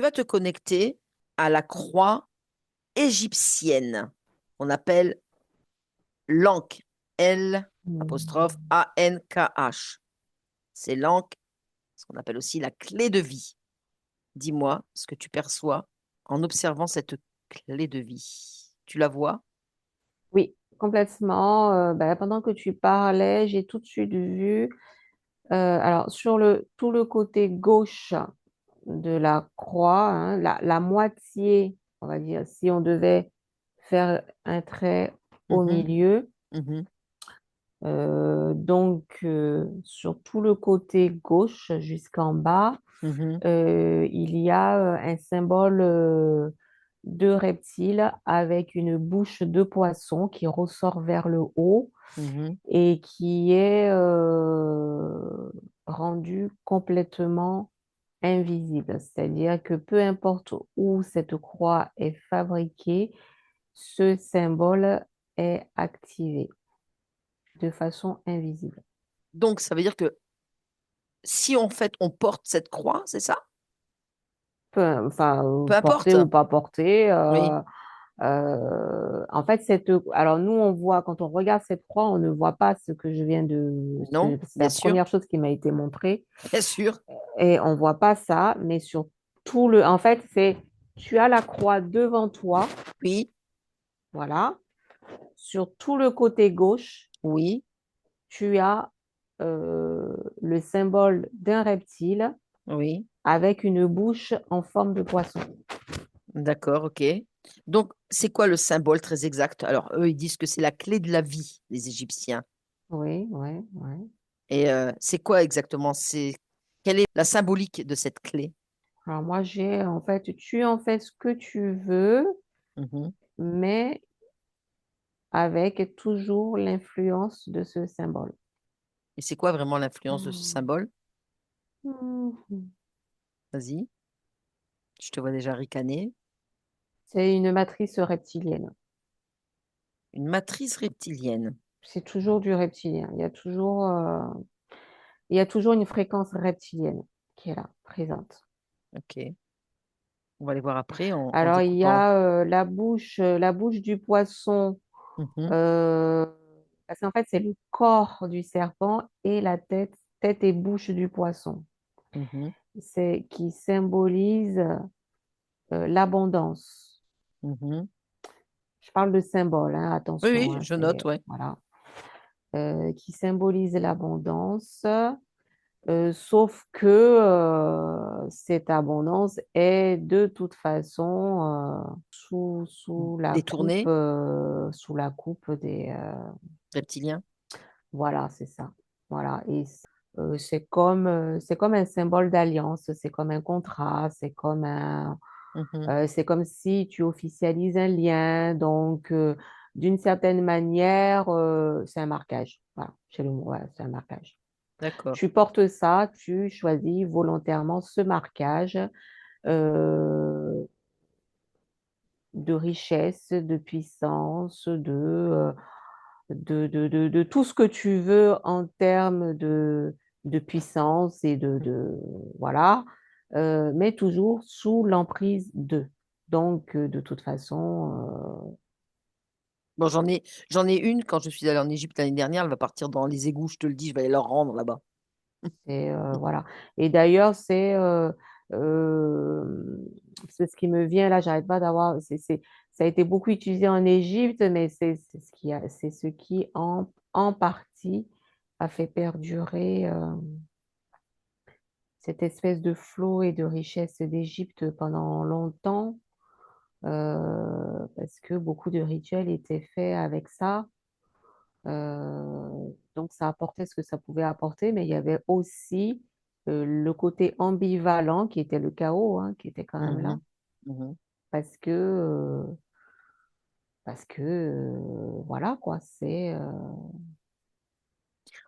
tu vas te connecter à la croix égyptienne. On appelle l'Ankh. L apostrophe Hmm. A-N-K-H. C'est l'Ankh, ce qu'on appelle aussi la clé de vie. Dis-moi ce que tu perçois en observant cette clé de vie. Tu la vois? Oui, complètement. Ben, pendant que tu parlais, j'ai tout de suite vu, alors sur tout le côté gauche de la croix, hein, la moitié, on va dire, si on devait faire un trait au Mhm, milieu, mhm, sur tout le côté gauche jusqu'en bas, mhm, il y a un symbole de reptile avec une bouche de poisson qui ressort vers le haut mhm. et qui est rendu complètement invisible. C'est-à-dire que peu importe où cette croix est fabriquée, ce symbole est activé de façon invisible. Donc, ça veut dire que si en fait on porte cette croix, c'est ça? Enfin, Peu porté importe. ou pas porté. Oui, En fait, alors nous, on voit, quand on regarde cette croix, on ne voit pas ce que je viens non, c'est bien la sûr, première chose qui m'a été montrée, bien sûr. et on voit pas ça, mais sur en fait, tu as la croix devant toi, Oui, voilà. Sur tout le côté gauche, oui, tu as le symbole d'un reptile oui. avec une bouche en forme de poisson. D'accord, ok. Donc, c'est quoi le symbole très exact? Alors, eux, ils disent que c'est la clé de la vie, les Égyptiens. Oui, oui, oui. Et c'est quoi exactement? Quelle est la symbolique de cette clé? Alors moi, en fait, tu en fais ce que tu veux, Mhm. mais avec toujours l'influence de ce symbole. Et c'est quoi vraiment l'influence de ce Hmm. symbole? Mhm. Vas-y, je te vois déjà ricaner. C'est une matrice reptilienne. Une matrice reptilienne. C'est toujours du reptilien. Il y a toujours une fréquence reptilienne qui est là, présente. Ok. On va les voir après en Alors, il y découpant. a la bouche du poisson, Mhm, euh, parce qu'en fait, c'est le corps du serpent et la tête, tête et bouche du poisson. mhm, C'est qui symbolise l'abondance. mhm. Je parle de symbole, hein, Oui, attention, oui, hein, je note, ouais. voilà. Qui symbolise l'abondance, sauf que cette abondance est de toute façon Détourné, sous la coupe reptilien. voilà, c'est ça. Voilà. Et c'est comme un symbole d'alliance, c'est comme un contrat, Mhm. c'est comme si tu officialises un lien. Donc, d'une certaine manière, c'est un marquage. Voilà, j'ai le mot, ouais, c'est un marquage. D'accord. Tu portes ça, tu choisis volontairement ce marquage euh, de richesse, de puissance, de tout ce que tu veux en termes de puissance et voilà, mais toujours sous l'emprise de. Donc, de toute façon, Bon, j'en ai une quand je suis allée en Égypte l'année dernière. Elle va partir dans les égouts, je te le dis, je vais aller leur rendre là-bas. voilà. Et d'ailleurs, euh, c'est ce qui me vient là, j'arrête pas d'avoir, ça a été beaucoup utilisé en Égypte, mais c'est ce qui en partie a fait perdurer cette espèce de flot et de richesse d'Égypte pendant longtemps, parce que beaucoup de rituels étaient faits avec ça. Donc, ça apportait ce que ça pouvait apporter, mais il y avait aussi le côté ambivalent qui était le chaos, hein, qui était quand même là, Mhm, mhm. parce que, voilà, quoi,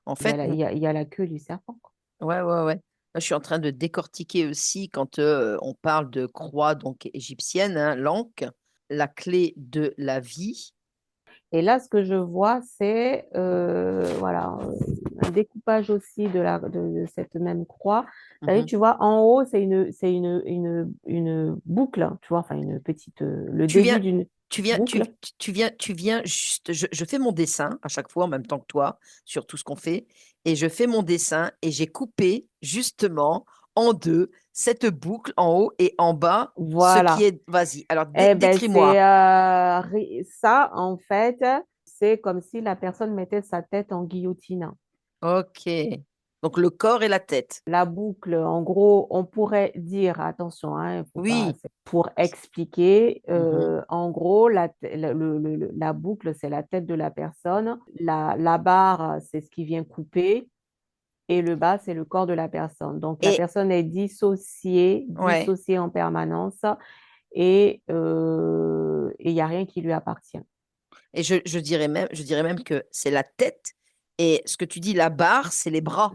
En fait, il y a la queue du serpent, quoi. ouais, ouais, ouais. Moi, je suis en train de décortiquer aussi quand on parle de croix donc égyptienne, hein, l'Ankh, la clé de la vie. Et là, ce que je vois, c'est, voilà, un découpage aussi de cette même croix. T'as vu, Mhm. tu vois, en haut, c'est une boucle, tu vois, enfin une petite, le Tu début viens, d'une boucle. tu viens juste, je fais mon dessin à chaque fois en même temps que toi sur tout ce qu'on fait, et je fais mon dessin et j'ai coupé justement en deux cette boucle en haut et en bas, ce qui Voilà. est, vas-y, alors Eh ben, décris-moi. ça, en fait, c'est comme si la personne mettait sa tête en guillotine. Ok. Donc le corps et la tête. La boucle, en gros, on pourrait dire, attention, hein, faut pas, Oui. c'est pour expliquer, Mhm. en gros, la boucle, c'est la tête de la personne, la barre, c'est ce qui vient couper, et le bas, c'est le corps de la personne. Donc, la Et personne est ouais. dissociée en permanence, et il n'y a rien qui lui appartient. Et je dirais même que c'est la tête. Et ce que tu dis, la barre, c'est les bras,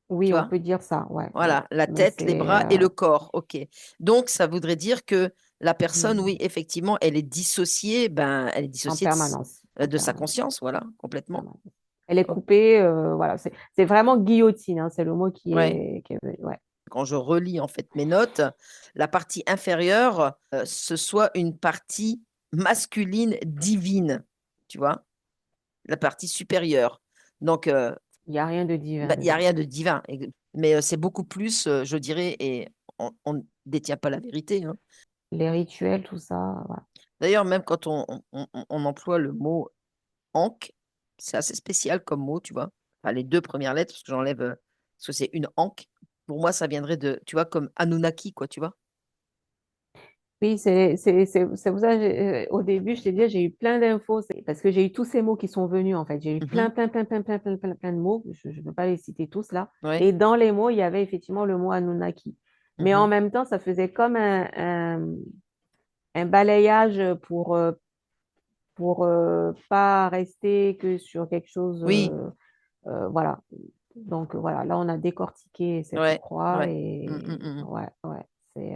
Oui, tu on vois? peut dire ça, ouais, ouais. Voilà, la Mais tête, les c'est bras et le corps. OK. Donc, ça voudrait dire que la personne, oui, hmm, effectivement, elle est dissociée, ben, elle est en dissociée permanence, en de sa permanence. conscience, voilà, complètement. Permanence. Elle est Oh, coupée, voilà, c'est vraiment guillotine, hein, c'est le mot ouais. ouais. Quand je relis, en fait, mes notes, la partie inférieure, ce soit une partie masculine divine, tu vois? La partie supérieure. Donc, Il n'y a rien de bah, divin il n'y a dedans. rien de divin, mais c'est beaucoup plus, je dirais, et on ne détient pas la vérité, hein. Les rituels, tout ça, voilà. D'ailleurs, même quand on emploie le mot ankh, c'est assez spécial comme mot, tu vois. Enfin, les deux premières lettres, parce que j'enlève, parce que c'est une ankh. Pour moi, ça viendrait de, tu vois, comme Anunnaki, quoi, tu vois. Oui, c'est pour ça, au début, je t'ai dit, j'ai eu plein d'infos, c'est parce que j'ai eu tous ces mots qui sont venus, en fait. J'ai eu Mhm. plein de mots, je ne peux pas les citer tous là. Ouais. Et dans les mots, il y avait effectivement le mot Anunnaki. Mais en Mhm. même temps, ça faisait comme un balayage pour pas rester que sur quelque chose, Oui, voilà. Donc voilà, là on a décortiqué cette ouais, croix ouais. Mm, mm, et mm. ouais, ouais, c'est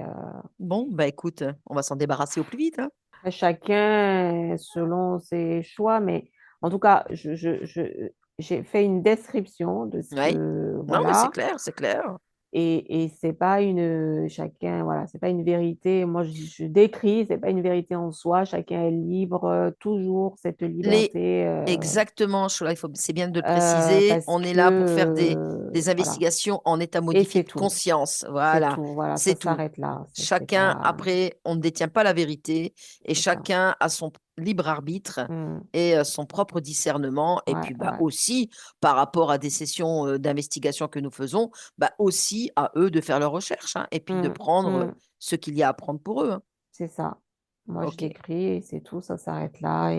Bon, bah écoute, on va s'en débarrasser au plus vite, hein. après, chacun selon ses choix, mais en tout cas, j'ai fait une description de ce Ouais. que Non, mais c'est voilà. clair, c'est clair. Et c'est pas une chacun voilà c'est pas une vérité. Moi je décris, c'est pas une vérité en soi. Chacun est libre, toujours cette Les... liberté. Exactement, Chola, c'est bien de le préciser. Parce On est que là pour faire des voilà, investigations en état et modifié c'est de tout, conscience. c'est Voilà, tout, voilà, ça c'est tout. s'arrête là, c'est Chacun, pas, après, on ne détient pas la vérité et c'est ça. chacun a son libre arbitre Mm. et son propre discernement. Et Ouais, puis, bah, ouais. aussi, par rapport à des sessions d'investigation que nous faisons, bah, aussi à eux de faire leurs recherches, hein, et puis de Mm, prendre mm, ce qu'il y a à prendre pour eux, hein. c'est ça. Moi je Ok, décris et c'est tout, ça s'arrête là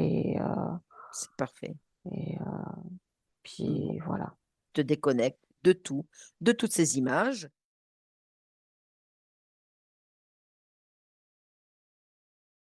c'est parfait. et Bon, puis voilà. te déconnecte de tout, de toutes ces images.